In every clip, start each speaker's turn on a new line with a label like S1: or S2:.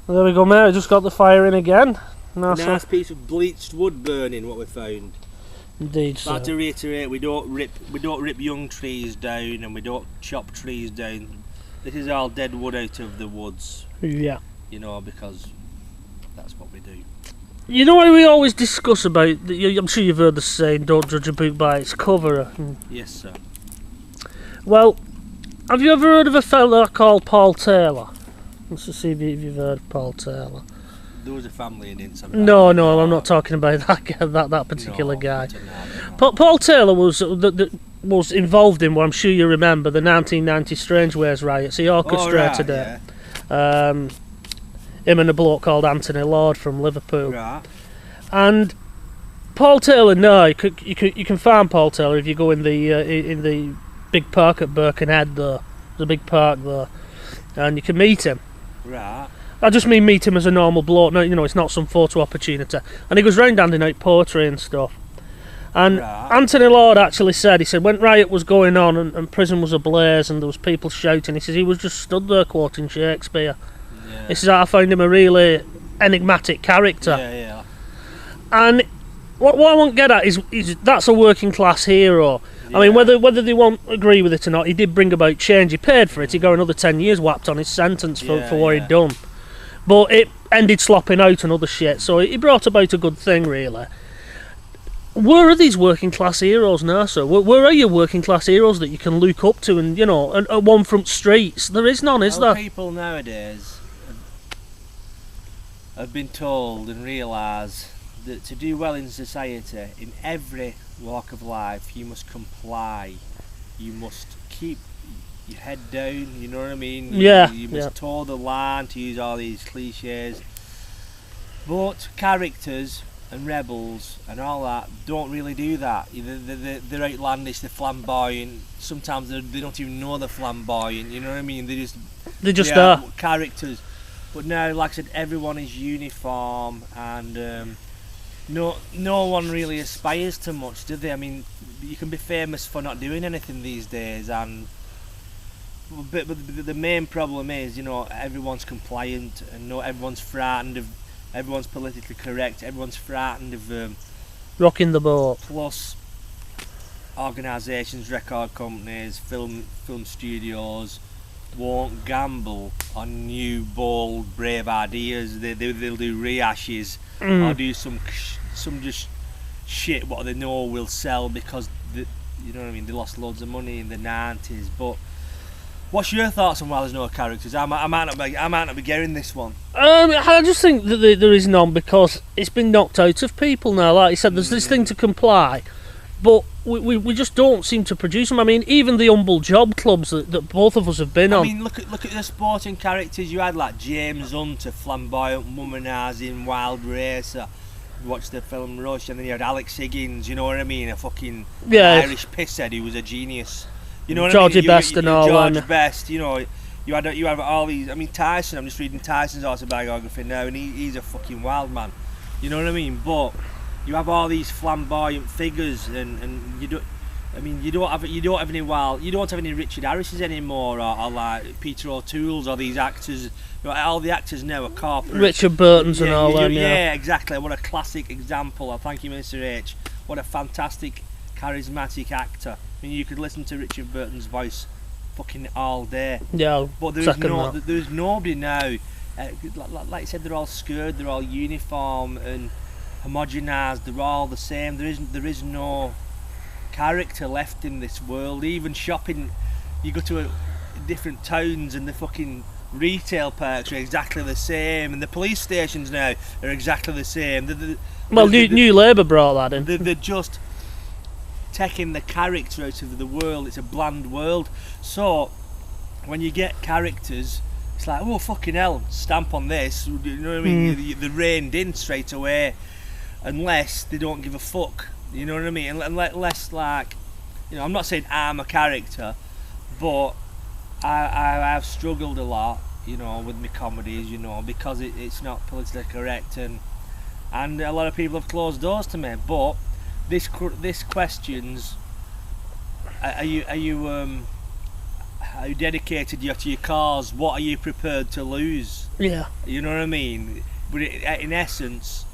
S1: There we go, mate. I just got the fire in again.
S2: Nice piece of bleached wood burning. What we found.
S1: Indeed,
S2: But to reiterate, we don't rip young trees down, and we don't chop trees down. This is all dead wood out of the woods.
S1: Yeah.
S2: You know, because that's what we do.
S1: You know what we always discuss about? I'm sure you've heard the saying, "Don't judge a book by its cover."
S2: Yes, sir.
S1: Well, have you ever heard of a fella called Paul Taylor? Let's just see if you've heard of Paul Taylor.
S2: There was a family in it.
S1: No, I'm not talking about that particular guy. Paul Taylor was involved in what I'm sure you remember, the 1990 Strangeways riots. He orchestrated it.
S2: Yeah.
S1: Him and a bloke called Anthony Lord from Liverpool.
S2: Right.
S1: And Paul Taylor, you can find Paul Taylor if you go in the big park at Birkenhead. There's a big park there, and you can meet him.
S2: Right.
S1: I just mean meet him as a normal bloke. No, it's not some photo opportunity. And he goes round handing out poetry and stuff. And
S2: right.
S1: Anthony Lord actually said, he said when riot was going on and prison was ablaze and there was people shouting, he says he was just stood there quoting Shakespeare.
S2: Yeah.
S1: He says I found him a really enigmatic character.
S2: Yeah.
S1: And what I won't get at is that's a working class hero. Yeah. I mean, whether they won't agree with it or not, he did bring about change. He paid for it. He got another 10 years whapped on his sentence for what he'd done. But it ended slopping out and other shit, so he brought about a good thing, really. Where are these working class heroes now, sir? Where are your working class heroes that you can look up to and, at one front streets? There is none, is there?
S2: People nowadays have been told and realise that to do well in society, in every walk of life, you must comply. You must keep your head down, you know what I mean? You must toe the line, to use all these cliches. But characters and rebels and all that don't really do that. They're outlandish, they're flamboyant. Sometimes they don't even know they're flamboyant, you know what I mean? They just are characters. But now, like I said, everyone is uniform, and no one really aspires to much, do they? I mean, you can be famous for not doing anything these days, but the main problem is, everyone's compliant, and everyone's frightened of, everyone's politically correct, everyone's frightened of
S1: rocking the boat.
S2: Plus, organisations, record companies, film studios won't gamble on new, bold, brave ideas. They'll do rehashes or do some just shit what they know will sell because you know what I mean. They lost loads of money in the 90s, but. What's your thoughts on why there's no characters? I might not be getting this one.
S1: I just think that there is none because it's been knocked out of people now. Like you said, there's this thing to comply, but we just don't seem to produce them. I mean, even the humble job clubs that both of us have been on.
S2: I mean, look at the sporting characters you had, like James Hunt, a flamboyant, womanising, wild racer. You watched the film Rush, and then you had Alex Higgins. You know what I mean? A fucking Irish pisshead who was a genius. You know what
S1: Georgie
S2: I mean?
S1: Best and all
S2: George Best, you have all these. I mean, Tyson. I'm just reading Tyson's autobiography now, and he's a fucking wild man. You know what I mean? But you have all these flamboyant figures, and you don't. I mean, you don't have any wild. You don't have any Richard Harrises anymore, or like Peter O'Toole's, or these actors. All the actors now are corporate.
S1: Richard Burton's and all them.
S2: Yeah, exactly. What a classic example. Thank you, Mr. H. What a fantastic, charismatic actor. I mean, you could listen to Richard Burton's voice fucking all day.
S1: Yeah,
S2: but there's nobody now. Like I said, they're all scared, they're all uniform and homogenised, they're all the same. There is no character left in this world. Even shopping, you go to different towns and the fucking retail parks are exactly the same, and the police stations now are exactly the same.
S1: New Labour brought that in.
S2: They're just taking the character out of the world. It's a bland world. So when you get characters, it's like, oh fucking hell, stamp on this. You know what I mean? They're reined in straight away, unless they don't give a fuck. You know what I mean? Unless, like, I'm not saying I'm a character, but I've struggled a lot, with my comedies, because it's not politically correct, and a lot of people have closed doors to me. But this questions, are you how dedicated you are to your cause. What are you prepared to lose?
S1: Yeah.
S2: You know what I mean? But in essence,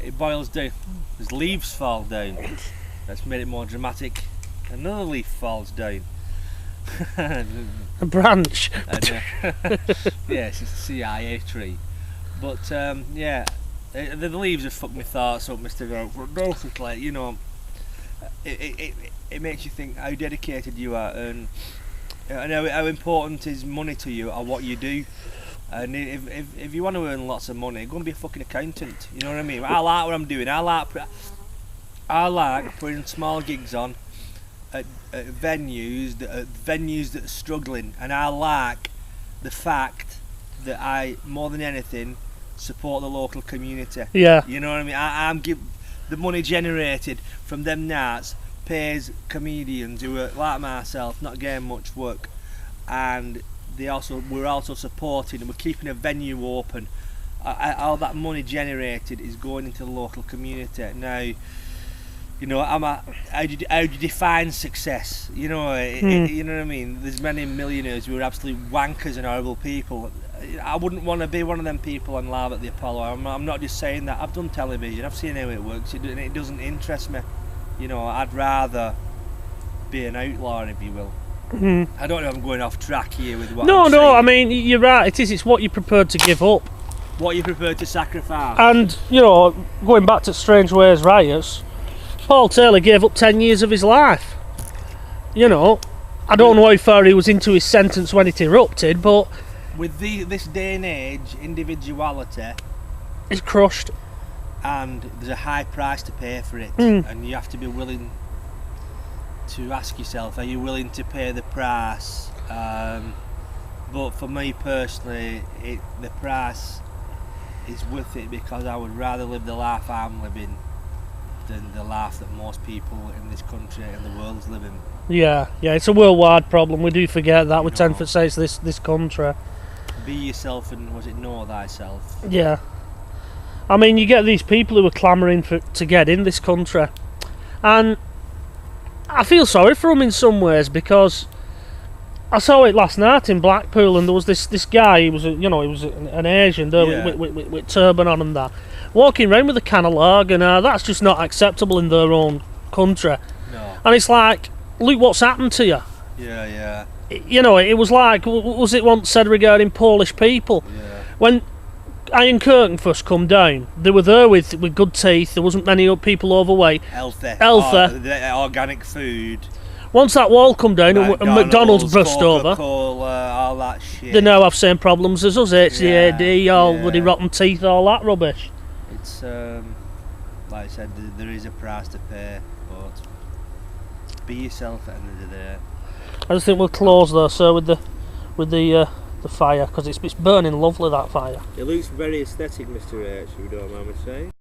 S2: it boils down. As leaves fall down, that's made it more dramatic. Another leaf falls down.
S1: A branch.
S2: And, yes, it's a CIA tree. But yeah, the leaves have fucked my thoughts up, Mr. Goat. But basically, you know, it makes you think how dedicated you are, and how important is money to you, or what you do. And if you want to earn lots of money, go and be a fucking accountant. You know what I mean? I like what I'm doing. I like putting small gigs on at venues that are struggling, and I like the fact that I, more than anything, support the local community.
S1: Yeah.
S2: You know what I mean? I'm give the money generated from them nights pays comedians who are like myself, not getting much work, and we're also supporting and we're keeping a venue open. All that money generated is going into the local community. Now, you know, how do you define success? You know, you know what I mean. There's many millionaires who are absolute wankers and horrible people. I wouldn't want to be one of them people on live at the Apollo. I'm not just saying that. I've done television. I've seen how it works. It doesn't interest me. You know, I'd rather be an outlaw, if you will. I don't know if I'm going off track here with what I'm saying.
S1: I mean, you're right, it's what you're prepared to give up.
S2: What you're prepared to sacrifice.
S1: And, you know, going back to Strange Ways riots, Paul Taylor gave up 10 years of his life. You know, I don't know how far he was into his sentence when it erupted, but...
S2: With this day and age, individuality...
S1: It's crushed.
S2: And there's a high price to pay for it. And you have to be willing to ask yourself, are you willing to pay the price? But for me personally, the price is worth it, because I would rather live the life I'm living than the life that most people in this country and the world's living.
S1: Yeah, it's a worldwide problem. We do forget that. We tend to say it's this country.
S2: Be yourself, and was it know thyself?
S1: Yeah. I mean, you get these people who are clamouring to get in this country, and I feel sorry for them in some ways, because I saw it last night in Blackpool, and there was this guy. He was an Asian there with turban on and that, walking around with a can of lager, and that's just not acceptable in their own country.
S2: No.
S1: And it's like, look what's happened to you.
S2: Yeah.
S1: You know, it was like, was it once said regarding Polish people?
S2: Yeah.
S1: When Iron Curtain first come down, they were there with good teeth. There wasn't many people overweight.
S2: Healthy. The organic food.
S1: Once that wall come down and McDonald's burst over,
S2: Coca-Cola, all that shit.
S1: they now have same problems as us. HDAD, all bloody rotten teeth, all that rubbish.
S2: It's like I said, there is a price to pay, but be yourself at the end of the day.
S1: I just think we'll close there, sir, with the fire, because it's burning lovely, that fire.
S2: It looks very aesthetic, Mr. H, if you don't mind me saying.